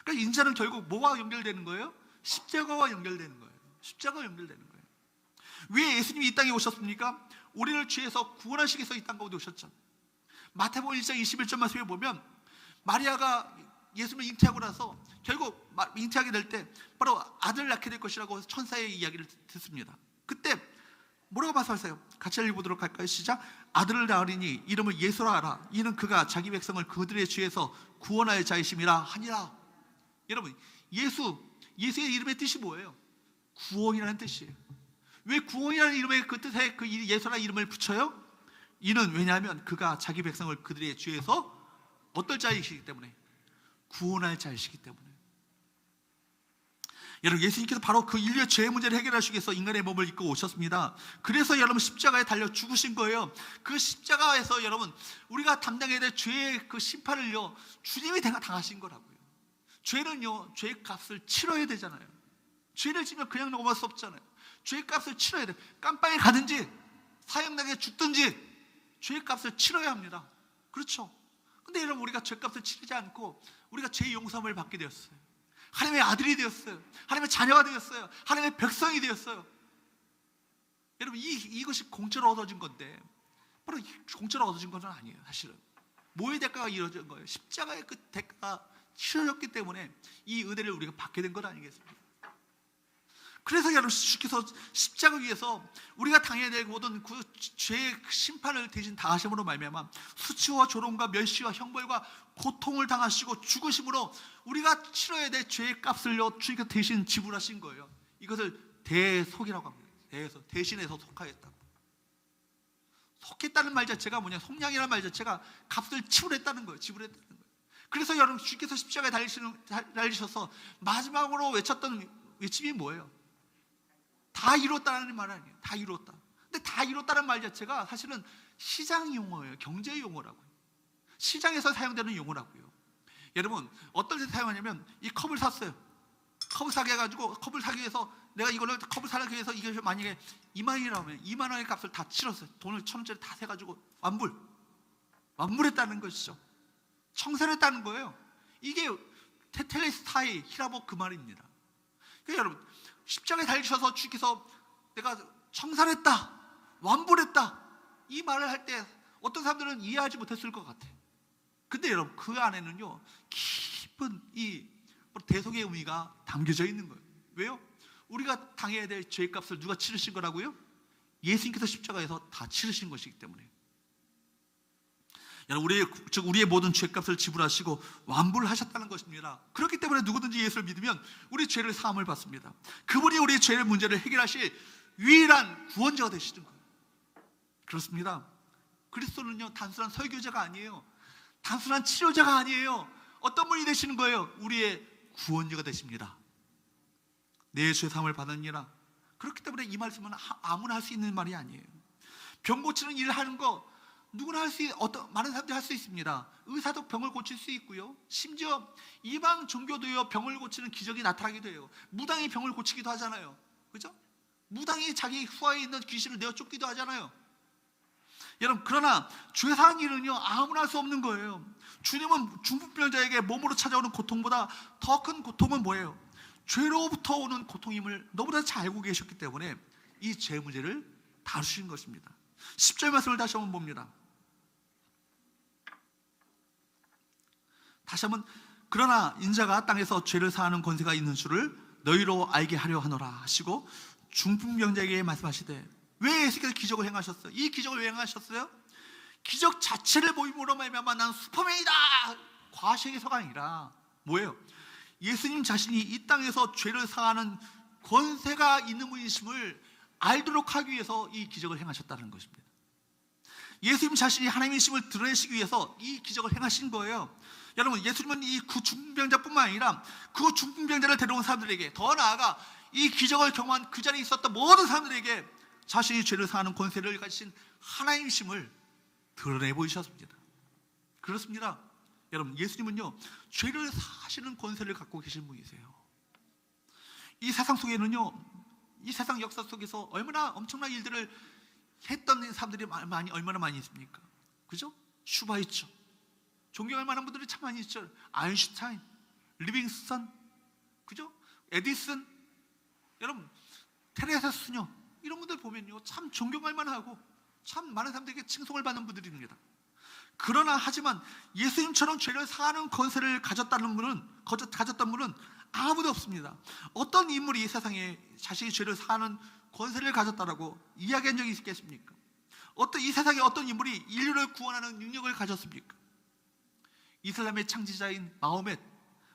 [SPEAKER 1] 그러니까 인자는 결국 뭐와 연결되는 거예요? 십자가와 연결되는 거예요. 십자가와 연결되는 거예요. 왜 예수님이 이 땅에 오셨습니까? 우리를 죄에서 구원하시기 위해서 이 땅 가운데 오셨잖아요. 마태복음 1장 21절 말씀에 보면 마리아가 예수님을 잉태하고 나서 결국 잉태하게 될 때 바로 아들을 낳게 될 것이라고 천사의 이야기를 듣습니다. 그때 뭐라고 말씀하세요? 같이 읽어보도록 할까요? 시작. 아들을 낳으리니 이름을 예수라 하라. 이는 그가 자기 백성을 그들의 죄에서 구원할 자이심이라 하니라. 여러분, 예수의 이름의 뜻이 뭐예요? 구원이라는 뜻이에요. 왜 구원이라는 이름의 그 뜻에 그 예수라는 이름을 붙여요? 이는 왜냐하면 그가 자기 백성을 그들의 죄에서 어떨 자이시기 때문에, 구원할 자이시기 때문에. 여러분, 예수님께서 바로 그 인류의 죄의 문제를 해결하시기 위해서 인간의 몸을 입고 오셨습니다. 그래서 여러분 십자가에 달려 죽으신 거예요. 그 십자가에서 여러분 우리가 담당해야 될 죄의 그 심판을요, 주님이 당하신 거라고요. 죄는요, 죄의 값을 치러야 되잖아요. 죄를 지면 그냥 넘어갈 수 없잖아요. 죄의 값을 치러야 돼요. 깜빵에 가든지 사형당해 죽든지 죄의 값을 치러야 합니다. 그렇죠? 근데 여러분, 우리가 죄값을 치르지 않고 우리가 죄의 용서함을 받게 되었어요. 하나님의 아들이 되었어요. 하나님의 자녀가 되었어요. 하나님의 백성이 되었어요. 여러분, 이것이 공짜로 얻어진 건데, 바로 공짜로 얻어진 것은 아니에요. 사실은 뭐의 대가가 이루어진 거예요? 십자가의 그 대가가 치러졌기 때문에 이 은혜를 우리가 받게 된 것 아니겠습니까? 그래서 여러분, 주께서 십자가 위에서 우리가 당해야 될 모든 그 죄의 심판을 대신 당하심으로 말미암아 수치와 조롱과 멸시와 형벌과 고통을 당하시고 죽으심으로 우리가 치러야 될 죄의 값을요, 주님께서 대신 지불하신 거예요. 이것을 대속이라고 합니다. 대신해서 속하였다. 속했다는 말 자체가 뭐냐? 속량이라는 말 자체가 값을 지불했다는 거예요. 지불했다는 거예요. 그래서 여러분, 주께서 십자가에 달리셔서 마지막으로 외쳤던 외침이 뭐예요? 다 이뤘다는 말 아니에요. 다 이뤘다. 근데 다 이뤘다는 말 자체가 사실은 시장 용어예요. 경제 용어라고요. 시장에서 사용되는 용어라고요. 여러분, 어떨 때 사용하냐면, 이 컵을 샀어요. 컵을 사게 해가지고, 컵을 사기 위해서 내가 이거를 컵을 사기 위해서 이게 만약에 2만 원이라고 하면 2만 원의 값을 다 치렀어요. 돈을 1,000원짜리 다 세가지고 완불했다는 것이죠. 청산했다는 거예요. 이게 테텔레스타이 히라보 그 말입니다. 그러니까 여러분, 십자가에 달리셔서 주께서 내가 청산했다, 완불했다, 이 말을 할 때 어떤 사람들은 이해하지 못했을 것 같아요. 근데 여러분, 그 안에는요, 깊은 이 대속의 의미가 담겨져 있는 거예요. 왜요? 우리가 당해야 될 죄값을 누가 치르신 거라고요? 예수님께서 십자가에서 다 치르신 것이기 때문에. 여러분, 우리의 모든 죄값을 지불하시고 완불하셨다는 것입니다. 그렇기 때문에 누구든지 예수를 믿으면 우리 죄를 사함을 받습니다. 그분이 우리의 죄의 문제를 해결하실 유일한 구원자가 되시는 거예요. 그렇습니다. 그리스도는요, 단순한 설교자가 아니에요. 단순한 치료자가 아니에요. 어떤 분이 되시는 거예요? 우리의 구원자가 되십니다. 내 죄 사함을 받으니라. 그렇기 때문에 이 말씀은 아무나 할 수 있는 말이 아니에요. 병 고치는 일을 하는 거 누구나 많은 사람들이 할 수 있습니다. 의사도 병을 고칠 수 있고요. 심지어 이방 종교도요, 병을 고치는 기적이 나타나기도 해요. 무당이 병을 고치기도 하잖아요. 그죠? 무당이 자기 후하에 있는 귀신을 내어 쫓기도 하잖아요. 여러분, 그러나 죄 사한 일은요 아무나 할 수 없는 거예요. 주님은 중풍병자에게 몸으로 찾아오는 고통보다 더 큰 고통은 뭐예요? 죄로부터 오는 고통임을 너무나 잘 알고 계셨기 때문에 이 죄 문제를 다루신 것입니다. 10절 말씀을 다시 한번 봅니다. 다시 한번, 그러나 인자가 땅에서 죄를 사하는 권세가 있는 줄을 너희로 알게 하려 하노라 하시고 중풍병자에게 말씀하시되, 왜 예수께서 기적을 행하셨어요? 이 기적을 왜 행하셨어요? 기적 자체를 보임으로 말미암아 나는 슈퍼맨이다, 과시에서가 아니라 뭐예요? 예수님 자신이 이 땅에서 죄를 사하는 권세가 있는 분이심을 알도록 하기 위해서 이 기적을 행하셨다는 것입니다. 예수님 자신이 하나님이심을 드러내시기 위해서 이 기적을 행하신 거예요. 여러분, 예수님은 이 중풍병자뿐만 아니라 그 중풍병자를 데려온 사람들에게, 더 나아가 이 기적을 경험한 그 자리에 있었던 모든 사람들에게 자신이 죄를 사하는 권세를 가지신 하나님이심을 드러내 보이셨습니다. 그렇습니다. 여러분, 예수님은요 죄를 사하시는 권세를 갖고 계신 분이세요. 이 세상 속에는요, 이 세상 역사 속에서 얼마나 엄청난 일들을 했던 사람들이 얼마나 많이 있습니까? 그죠? 슈바이처, 존경할 만한 분들이 참 많이 있죠. 아인슈타인, 리빙스턴, 그죠? 에디슨, 여러분, 테레사 수녀, 이런 분들 보면요 참 존경할 만하고 참 많은 사람들에게 칭송을 받는 분들입니다. 그러나 하지만 예수님처럼 죄를 사하는 권세를 가졌던 분은 아무도 없습니다. 어떤 인물이 이 세상에 자신이 죄를 사하는 권세를 가졌다라고 이야기한 적이 있겠습니까? 이 세상에 어떤 인물이 인류를 구원하는 능력을 가졌습니까? 이슬람의 창시자인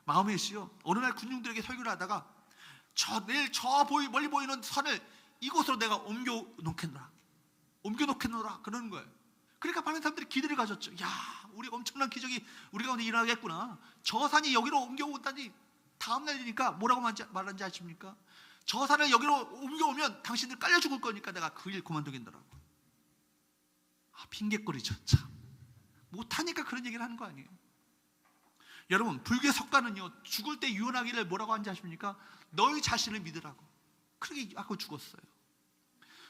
[SPEAKER 1] 마호멧이요, 어느 날 군중들에게 설교를 하다가 내일 멀리 보이는 산을 이곳으로 내가 옮겨 놓겠노라 그러는 거예요. 그러니까 많은 사람들이 기대를 가졌죠. 야, 우리가 엄청난 기적이 우리 가운데 일어나겠구나. 저 산이 여기로 옮겨온다니, 다음날 되니까 뭐라고 말하는지 아십니까? 저 산을 여기로 옮겨오면 당신들 깔려 죽을 거니까 내가 그 일 그만두겠더라고. 핑계거리죠. 참 못하니까 그런 얘기를 하는 거 아니에요. 여러분, 불교의 석가는요 죽을 때 유언하기를 뭐라고 하는지 아십니까? 너희 자신을 믿으라고. 그렇게 하고 죽었어요.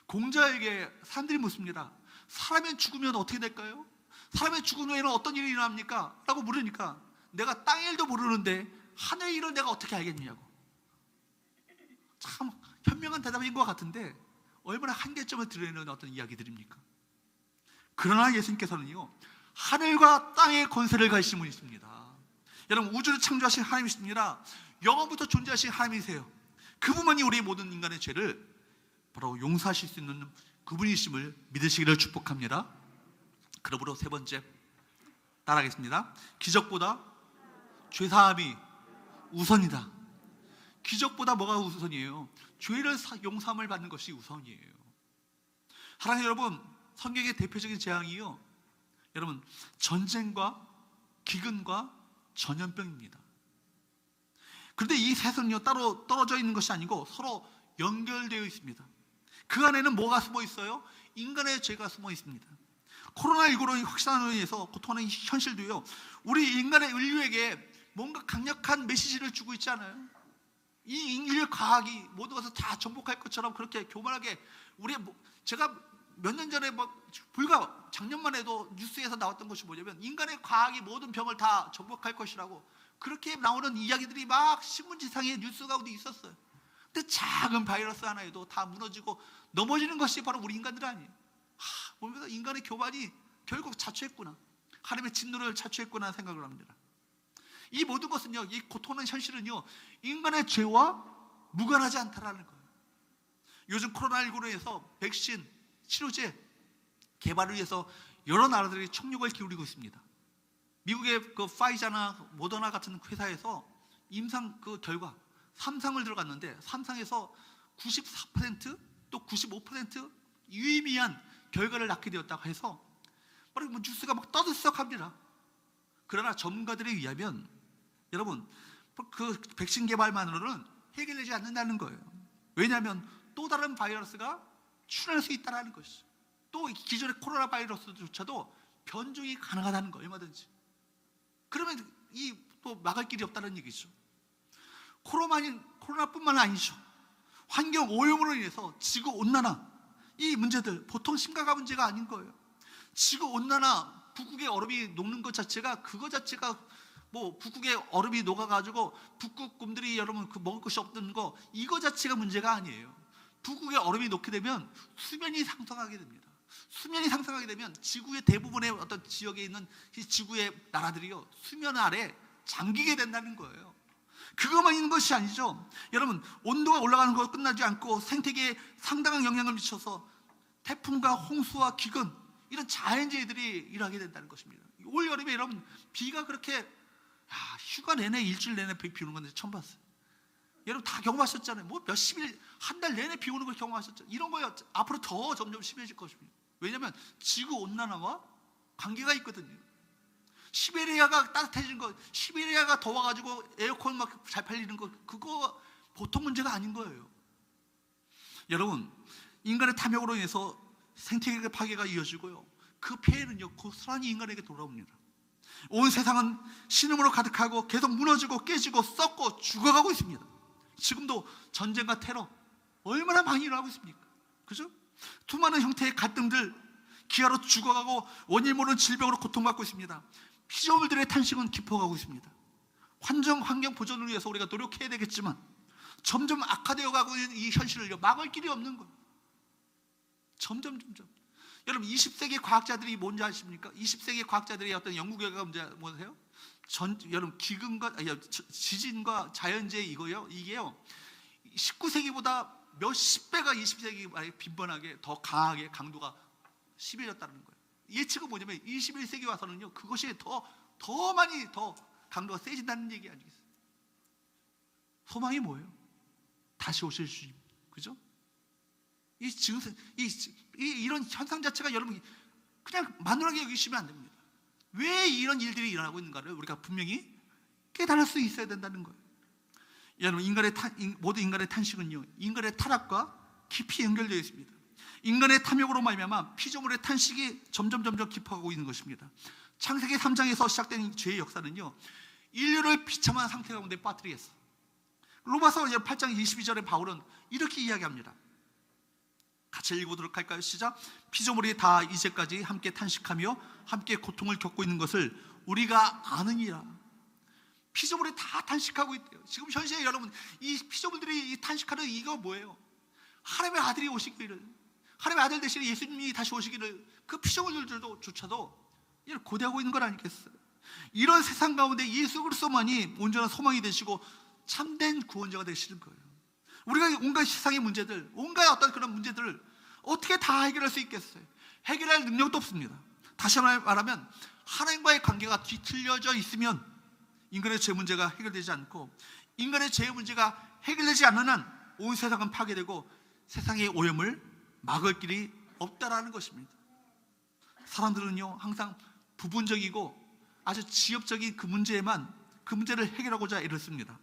[SPEAKER 1] 공자에게 사람들이 묻습니다. 사람이 죽으면 어떻게 될까요? 사람이 죽은 후에는 어떤 일이 일어납니까? 라고 물으니까, 내가 땅의 일도 모르는데 하늘의 일을 내가 어떻게 알겠느냐고. 참 현명한 대답인 것 같은데 얼마나 한계점을 드러내는 어떤 이야기들입니까? 그러나 예수님께서는요 하늘과 땅의 권세를 가지신 분이십니다. 여러분, 우주를 창조하신 하나님이십니다. 영원부터 존재하신 하나님이세요. 그분만이 우리 모든 인간의 죄를 바로 용서하실 수 있는 그분이심을 믿으시기를 축복합니다. 그러므로 세 번째, 따라하겠습니다. 기적보다 죄사함이 우선이다. 기적보다 뭐가 우선이에요? 죄를 용서함을 받는 것이 우선이에요. 사랑하는 여러분, 성경의 대표적인 재앙이요, 여러분, 전쟁과 기근과 전염병입니다. 그런데 이 셋은요 따로 떨어져 있는 것이 아니고 서로 연결되어 있습니다. 그 안에는 뭐가 숨어 있어요? 인간의 죄가 숨어 있습니다. 코로나19로 확산으로 인해서 고통하는 현실도요, 우리 인류에게 뭔가 강력한 메시지를 주고 있지 않아요? 이 인류 과학이 모든 것을 다 정복할 것처럼 그렇게 교만하게, 제가 몇 년 전에 불과 작년만 해도 뉴스에서 나왔던 것이 뭐냐면, 인간의 과학이 모든 병을 다 정복할 것이라고 그렇게 나오는 이야기들이 막 신문지상에 뉴스 가운데 있었어요. 근데 작은 바이러스 하나에도 다 무너지고 넘어지는 것이 바로 우리 인간들 아니에요. 보면서 인간의 교만이 결국 자초했구나, 하나님의 진노를 자초했구나 생각을 합니다. 이 모든 것은요, 이 고통하는 현실은요 인간의 죄와 무관하지 않다라는 거예요. 요즘 코로나19로 해서 백신, 치료제 개발을 위해서 여러 나라들이 총력을 기울이고 있습니다. 미국의 그 파이자나 모더나 같은 회사에서 임상 그 결과 3상을 들어갔는데 3상에서 94% 또 95% 유의미한 결과를 낳게 되었다고 해서 바로 뉴스가 막 떠들썩합니다. 그러나 전문가들에 의하면 여러분, 그 백신 개발만으로는 해결되지 않는다는 거예요. 왜냐하면 또 다른 바이러스가 출현할 수 있다는 것이죠. 또 기존의 코로나 바이러스조차도 변종이 가능하다는 거예요, 얼마든지. 그러면 또 막을 길이 없다는 얘기죠. 코로나뿐만 아니죠. 환경 오염으로 인해서 지구 온난화, 이 문제들 보통 심각한 문제가 아닌 거예요. 지구 온난화, 북극의 얼음이 녹는 것 자체가, 그거 자체가 뭐 북극의 얼음이 녹아가지고 북극곰들이 여러분 그 먹을 것이 없는 거, 이거 자체가 문제가 아니에요. 북극의 얼음이 녹게 되면 수면이 상승하게 됩니다. 수면이 상승하게 되면 지구의 대부분의 어떤 지역에 있는 이 지구의 나라들이요, 수면 아래 잠기게 된다는 거예요. 그것만 있는 것이 아니죠. 여러분, 온도가 올라가는 거 끝나지 않고 생태계에 상당한 영향을 미쳐서 태풍과 홍수와 기근, 이런 자연재해들이 일어나게 된다는 것입니다. 올 여름에 여러분 비가 그렇게 휴가 내내 일주일 내내 비 오는 건데 처음 봤어요. 여러분 다 경험하셨잖아요. 뭐 몇십 일, 한 달 내내 비 오는 걸 경험하셨죠. 이런 거요 앞으로 더 점점 심해질 것입니다. 왜냐하면 지구 온난화와 관계가 있거든요. 시베리아가 따뜻해진 거, 시베리아가 더워가지고 에어컨 막 잘 팔리는 거, 그거 보통 문제가 아닌 거예요. 여러분, 인간의 탐욕으로 인해서 생태계 파괴가 이어지고요, 그 폐해는요 고스란히 인간에게 돌아옵니다. 온 세상은 신음으로 가득하고 계속 무너지고 깨지고 썩고 죽어가고 있습니다. 지금도 전쟁과 테러 얼마나 많이 일어나고 있습니까? 그죠? 수많은 형태의 갈등들, 기아로 죽어가고 원인 모르는 질병으로 고통받고 있습니다. 피조물들의 탄식은 깊어가고 있습니다. 환경 보존을 위해서 우리가 노력해야 되겠지만 점점 악화되어 가고 있는 이 현실을 막을 길이 없는 거예요. 점점. 여러분 20세기 과학자들이 뭔지 아십니까? 20세기 과학자들의 어떤 연구 결과가 뭐세요? 여러분 지진과 자연재해 이게요 19세기보다 몇십 배가 20세기 말에 빈번하게 더 강하게 강도가 심해졌다는 거예요. 예측은 뭐냐면 21세기 와서는요 그것이 더 많이 더 강도가 세진다는 얘기 아니겠어요? 소망이 뭐예요? 다시 오실 주님, 그죠? 이런 현상 자체가 여러분 그냥 만연하게 여기시면 안 됩니다. 왜 이런 일들이 일어나고 있는가를 우리가 분명히 깨달을 수 있어야 된다는 거예요. 여러분 모든 인간의 탄식은요 인간의 타락과 깊이 연결되어 있습니다. 인간의 탐욕으로 말미암아 피조물의 탄식이 점점 깊어가고 있는 것입니다. 창세기 3장에서 시작된 죄의 역사는요 인류를 비참한 상태 가운데 빠뜨리겠어. 로마서 8장 22절에 바울은 이렇게 이야기합니다. 같이 읽어보도록 할까요? 시작. 피조물이 다 이제까지 함께 탄식하며 함께 고통을 겪고 있는 것을 우리가 아느니라. 피조물이 다 탄식하고 있대요. 지금 현시에 여러분 이 피조물들이 이 탄식하는 이유가 뭐예요? 하나님의 아들이 오시기를, 하나님의 아들 대신에 예수님이 다시 오시기를 그 피조물들도 조차도 고대하고 있는 건 아니겠어요? 이런 세상 가운데 예수 그리스도만이 온전한 소망이 되시고 참된 구원자가 되시는 거예요. 우리가 온갖 세상의 문제들, 온갖 어떤 그런 문제들을 어떻게 다 해결할 수 있겠어요? 해결할 능력도 없습니다. 다시 말하면 하나님과의 관계가 뒤틀려져 있으면 인간의 죄 문제가 해결되지 않고, 인간의 죄 문제가 해결되지 않는 한 온 세상은 파괴되고 세상의 오염을 막을 길이 없다라는 것입니다. 사람들은요 항상 부분적이고 아주 지엽적인 그 문제를 해결하고자 애를 씁니다.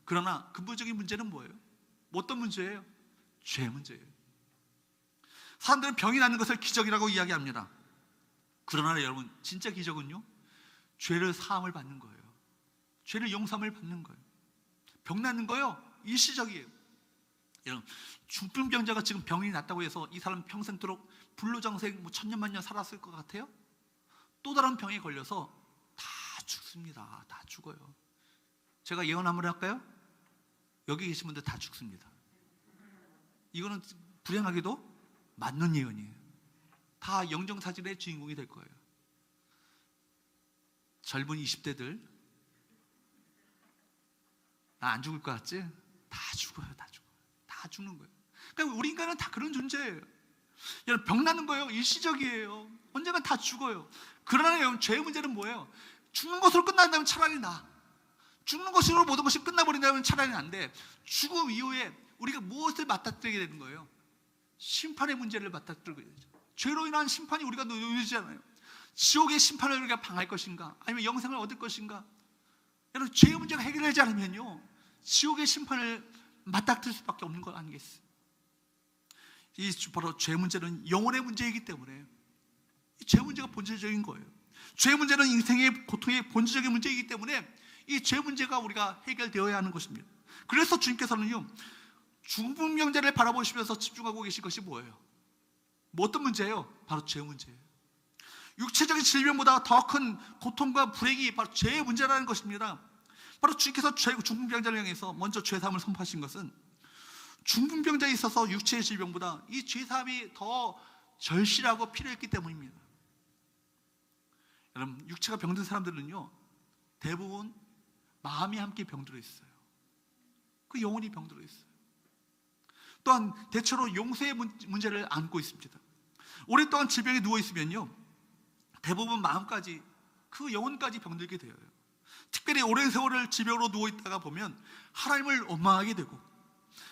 [SPEAKER 1] 그러나 근본적인 문제는 뭐예요? 어떤 문제예요? 죄 문제예요. 사람들은 병이 나는 것을 기적이라고 이야기합니다. 그러나 여러분 진짜 기적은요 죄를 사함을 받는 거예요. 죄를 용서함을 받는 거예요. 병 낫는 거요 일시적이에요. 여러분 중풍병자가 지금 병이 났다고 해서 이 사람 평생도록 불로장생 천년만년 살았을 것 같아요? 또 다른 병에 걸려서 다 죽습니다. 다 죽어요. 제가 예언 한번 할까요? 여기 계신 분들 다 죽습니다. 이거는 불행하게도 맞는 예언이에요. 다 영정사진의 주인공이 될 거예요. 젊은 20대들 나 안 죽을 것 같지? 다 죽어요. 다 죽는 거예요. 그러니까 우리 인간은 다 그런 존재예요. 여러분 병 나는 거예요 일시적이에요. 언젠간 다 죽어요. 그러나 여러분 죄의 문제는 뭐예요? 죽는 것으로 끝난다면 차라리 죽는 것으로 모든 것이 끝나버린다면 차라리 난데, 죽음 이후에 우리가 무엇을 맞닥뜨리게 되는 거예요? 심판의 문제를 맞닥뜨리게 되죠. 죄로 인한 심판이 우리가 놓여지잖아요. 지옥의 심판을 우리가 방할 것인가, 아니면 영생을 얻을 것인가? 여러분 죄의 문제가 해결되지 않으면요 지옥의 심판을 맞닥뜨릴 수밖에 없는 것 아니겠어요? 이 바로 죄 문제는 영혼의 문제이기 때문에 이 죄 문제가 본질적인 거예요. 죄 문제는 인생의 고통의 본질적인 문제이기 때문에 이 죄 문제가 우리가 해결되어야 하는 것입니다. 그래서 주님께서는요 중풍병자를 바라보시면서 집중하고 계신 것이 뭐예요? 뭐 어떤 문제예요? 바로 죄 문제예요. 육체적인 질병보다 더 큰 고통과 불행이 바로 죄의 문제라는 것입니다. 바로 주께서 중풍병자를 향해서 먼저 죄사함을 선포하신 것은 중풍병자에 있어서 육체의 질병보다 이 죄사함이 더 절실하고 필요했기 때문입니다. 여러분, 육체가 병든 사람들은요, 대부분 마음이 함께 병들어 있어요. 그 영혼이 병들어 있어요. 또한 대체로 용서의 문제를 안고 있습니다. 오랫동안 질병에 누워 있으면요, 대부분 마음까지, 그 영혼까지 병들게 되어요. 특별히 오랜 세월을 질병으로 누워 있다가 보면 하나님을 원망하게 되고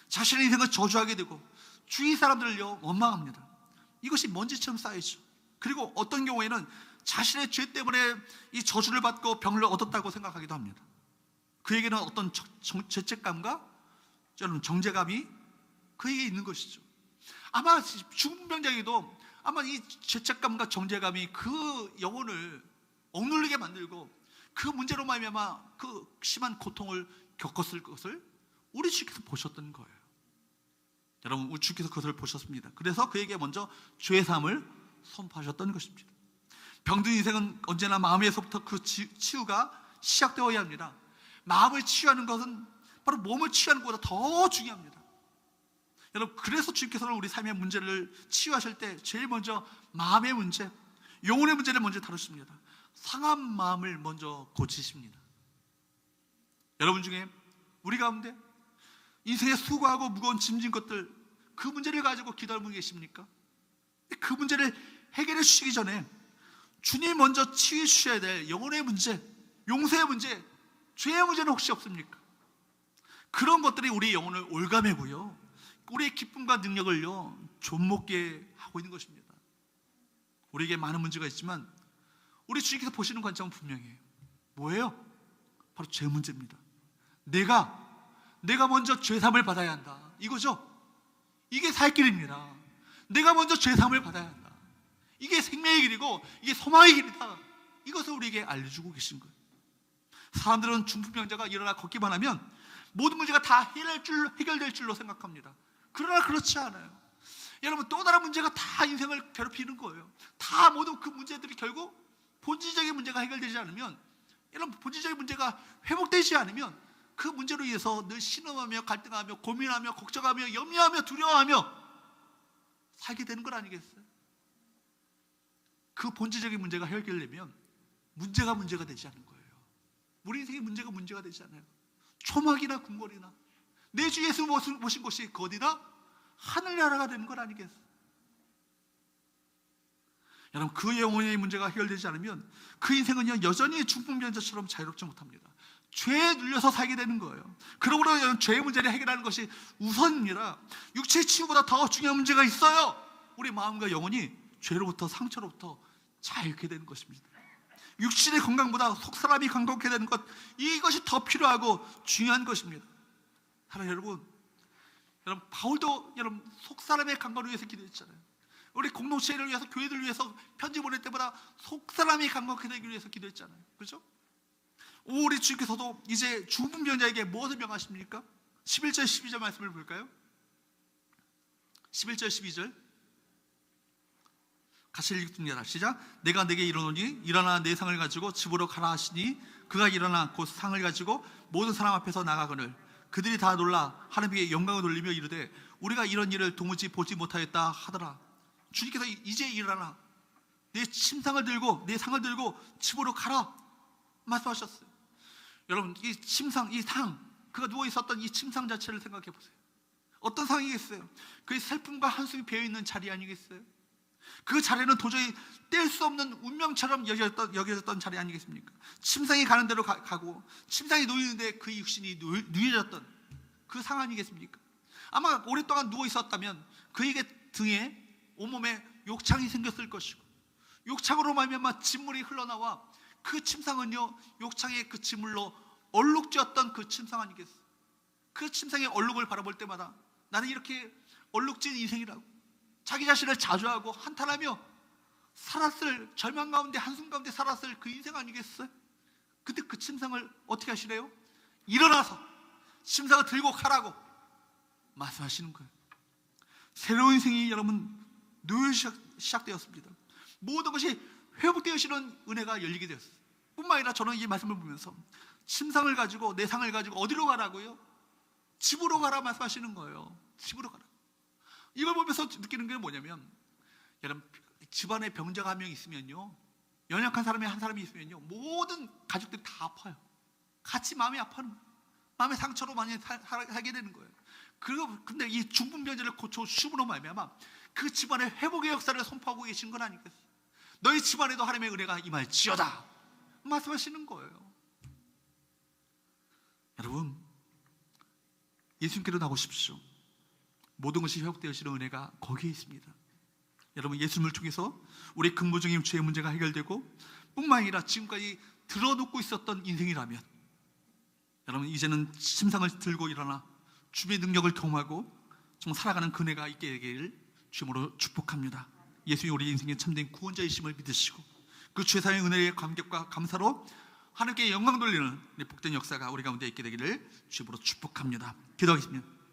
[SPEAKER 1] 자신의 인생을 저주하게 되고 주위 사람들을요 원망합니다. 이것이 먼지처럼 쌓이죠. 그리고 어떤 경우에는 자신의 죄 때문에 이 저주를 받고 병을 얻었다고 생각하기도 합니다. 그에게는 어떤 죄책감과 정죄감이 그에게 있는 것이죠. 아마 중풍병자에게도 아마 이 죄책감과 정죄감이 그 영혼을 억누르게 만들고 그 문제로 말미암아 그 심한 고통을 겪었을 것을 우리 주께서 보셨던 거예요. 여러분, 우리 주께서 그것을 보셨습니다. 그래서 그에게 먼저 죄사함을 선포하셨던 것입니다. 병든 인생은 언제나 마음에서부터 그 치유가 시작되어야 합니다. 마음을 치유하는 것은 바로 몸을 치유하는 것보다 더 중요합니다. 여러분, 그래서 주께서는 우리 삶의 문제를 치유하실 때 제일 먼저 마음의 문제, 영혼의 문제를 먼저 다루십니다. 상한 마음을 먼저 고치십니다. 여러분 중에 우리 가운데 인생에 수고하고 무거운 짐진 것들, 그 문제를 가지고 기도하는 분 계십니까? 그 문제를 해결해 주시기 전에 주님 먼저 치유해 주셔야 될 영혼의 문제, 용서의 문제, 죄의 문제는 혹시 없습니까? 그런 것들이 우리 영혼을 올가매고요, 우리의 기쁨과 능력을요 좀먹게 하고 있는 것입니다. 우리에게 많은 문제가 있지만 우리 주님께서 보시는 관점은 분명해요. 뭐예요? 바로 죄 문제입니다. 내가 먼저 죄사함을 받아야 한다, 이거죠. 이게 살 길입니다. 내가 먼저 죄사함을 받아야 한다. 이게 생명의 길이고 이게 소망의 길이다. 이것을 우리에게 알려주고 계신 거예요. 사람들은 중풍병자가 일어나 걷기만 하면 모든 문제가 다 해결될 줄로 생각합니다. 그러나 그렇지 않아요. 여러분, 또 다른 문제가 다 인생을 괴롭히는 거예요. 다 모든 그 문제들이 결국 본질적인 문제가 해결되지 않으면, 여러분, 본질적인 문제가 회복되지 않으면 그 문제로 인해서 늘 신음하며 갈등하며 고민하며 걱정하며 염려하며 두려워하며 살게 되는 건 아니겠어요? 그 본질적인 문제가 해결되려면 문제가 되지 않는 거예요. 우리 인생의 문제가 되지 않아요. 초막이나 궁궐이나 내 주 예수 모신 곳이 그 어디나 하늘나라가 되는 건 아니겠어요? 여러분, 그 영혼의 문제가 해결되지 않으면 그 인생은요 여전히 중풍병자처럼 자유롭지 못합니다. 죄에 눌려서 살게 되는 거예요. 그러므로 죄의 문제를 해결하는 것이 우선입니다. 육체의 치유보다 더 중요한 문제가 있어요. 우리 마음과 영혼이 죄로부터, 상처로부터 자유케 되는 것입니다. 육신의 건강보다 속사람이 강건케 되는 것, 이것이 더 필요하고 중요한 것입니다. 사랑하는 여러분, 바울도 여러분 속사람의 강건을 위해서 기도했잖아요. 우리 공동체를 위해서, 교회들을 위해서 편지 보낼 때보다 속사람이 강건케 되기 위해서 기도했잖아요. 그렇죠? 우리 주께서도 이제 중풍병자에게 무엇을 명하십니까? 11절 12절 말씀을 볼까요? 11절 12절 같이 읽습니다. 시작. 내가 내게 이르노니 일어나 내 상을 가지고 집으로 가라 하시니 그가 일어나 곧 상을 가지고 모든 사람 앞에서 나가거늘 그들이 다 놀라 하나님께 영광을 돌리며 이르되 우리가 이런 일을 도무지 보지 못하였다 하더라. 주님께서 이제 일어나 내 침상을 들고, 내 상을 들고 집으로 가라 말씀하셨어요. 여러분, 이 침상, 이 상, 그가 누워 있었던 이 침상 자체를 생각해 보세요. 어떤 상이겠어요? 그 슬픔과 한숨이 배어있는 자리 아니겠어요? 그 자리는 도저히 뗄 수 없는 운명처럼 여겨졌던 자리 아니겠습니까? 침상이 가는 대로 가고 침상이 놓이는데 그 육신이 누해졌던 그 상 아니겠습니까? 아마 오랫동안 누워 있었다면 그에게 등에, 온몸에 욕창이 생겼을 것이고 욕창으로 말미암아 진물이 흘러나와 그 침상은요 욕창의 그 진물로 얼룩지었던 그 침상 아니겠어요? 그 침상의 얼룩을 바라볼 때마다 나는 이렇게 얼룩진 인생이라고 자기 자신을 자주하고 한탄하며 살았을, 절망 가운데 한숨 가운데 살았을 그 인생 아니겠어요? 근데 그 침상을 어떻게 하시래요? 일어나서 침상을 들고 가라고 말씀하시는 거예요. 새로운 인생이 여러분 늘 시작되었습니다. 모든 것이 회복되시는 은혜가 열리게 되었어요. 뿐만 아니라 저는 이 말씀을 보면서 침상을 가지고 내 상을 가지고 어디로 가라고요? 집으로 가라 말씀하시는 거예요. 집으로 가라. 이걸 보면서 느끼는 게 뭐냐면, 여러분, 집안에 병자가 한 명 있으면요, 연약한 사람이 한 사람이 있으면요, 모든 가족들이 다 아파요. 같이 마음이 아파요. 마음의 상처로 많이 살게 되는 거예요. 근데 이 중풍병자를 고쳐 주심으로 말미암아 그 집안의 회복의 역사를 선포하고 계신 건 아니겠어요? 너희 집안에도 하나님의 은혜가 임할지어다 말씀하시는 거예요. 여러분, 예수님께로 나오십시오. 모든 것이 회복되어지는 은혜가 거기에 있습니다. 여러분, 예수님을 통해서 우리 근본적인 죄의 문제가 해결되고 뿐만 아니라 지금까지 들어놓고 있었던 인생이라면, 여러분, 이제는 침상을 들고 일어나 주의 능력을 통하고 정말 살아가는 그네가 있게 되기를 주님으로 축복합니다. 예수님이 우리 인생의 참된 구원자이심을 믿으시고 그 죄사의 은혜의 감격과 감사로 하나님께 영광 돌리는 복된 역사가 우리 가운데 있게 되기를 주님으로 축복합니다. 기도하겠습니다.